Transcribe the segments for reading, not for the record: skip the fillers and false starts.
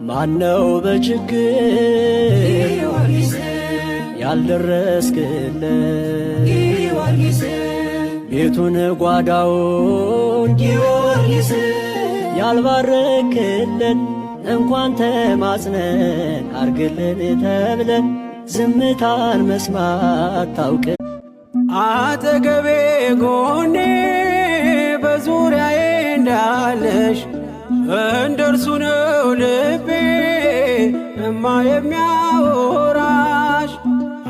ማነው በችግር ያልደረስክለት ቤቱን ጓዳውን ጊዮርጊስ ያልባረክልን እንኳን ተማጽነን አርግልን ተብለን ዝምታን መስማት ታውቅ አጠገቤ ጎኔ በዙሪያዬ እንዳለሽ እንደርሱ ነው ልቤ እማ የሚያወራሽ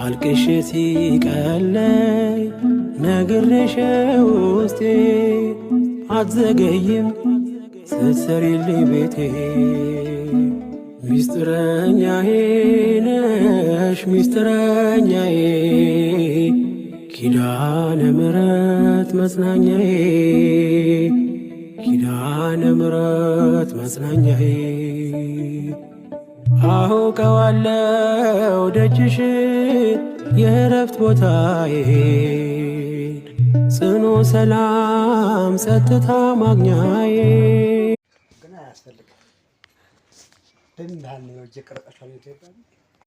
አልቅሼ ሲቀለይ ነግሬሽ ውስጤ አትዘገይም ስትሰሪልኝ ቤቴ ሚስጥረኛዬ ነሽ ሚስጥረኛዬ ኪዳነ ምሕረት መጽናኛዬ ኪዳነ ምሕረት መጽናኛዬ አውቀዋለሁ ደጅሽ የእረፍት ቦታዬ ጽኑ ሰላም ጸጥታ ማግኛዬ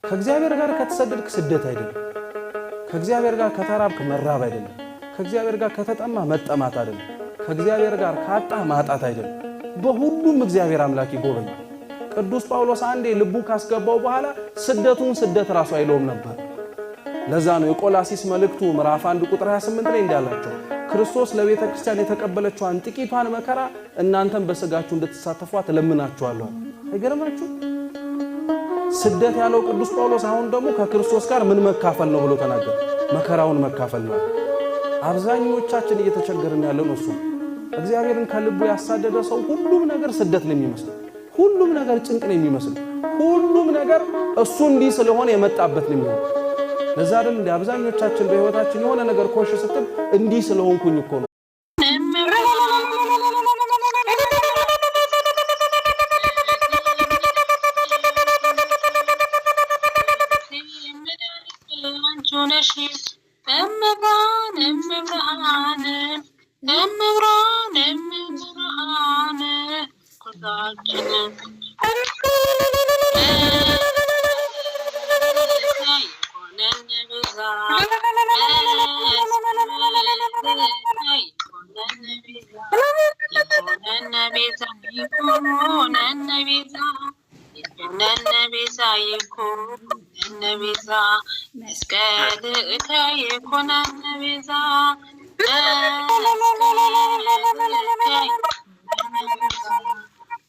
ከእግዚአብሔር ጋር ከተሰደድክ ስደት አይደለም። ከእግዚአብሔር ጋር ከተራብክ መራብ አይደለም። ከእግዚአብሔር ጋር ከተጠማ መጠማት አይደለም። ከእግዚአብሔር ጋር ካጣ ማጣት አይደለም። በሁሉም እግዚአብሔር አምላክ ይጎበኛል። ቅዱስ ጳውሎስ አንዴ ልቡ ካስገባው በኋላ ስደቱን ስደት ራሱ አይለውም ነበር። ለዛ ነው የቆላሲስ መልእክቱ ምዕራፍ 1 ቁጥር 28 ላይ እንዳላቸው ክርስቶስ ለቤተ ክርስቲያን የተቀበለችዋን ጥቂቷን መከራ እናንተም በስጋችሁ እንድትሳተፏት ለምናችኋለሁ። አይገርማችሁ? ስደት ያለው ቅዱስ ጳውሎስ አሁን ደግሞ ከክርስቶስ ጋር ምን መካፈል ነው ብሎ ተናገረ። መከራውን መካፈል ነው። አብዛኞቻችን እየተቸገርን ያለው ነው እሱ። እግዚአብሔርን ከልቡ ያሳደደ ሰው ሁሉም ነገር ስደት ነው የሚመስል፣ ሁሉም ነገር ጭንቅ ነው የሚመስል፣ ሁሉም ነገር እሱ እንዲህ ስለሆነ የመጣበት ነው የሚሆነው። ለዛ አይደል እንደ አብዛኞቻችን በህይወታችን የሆነ ነገር ኮሽ ስትል እንዲህ ስለሆንኩኝ እኮ ነው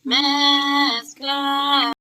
መስቀል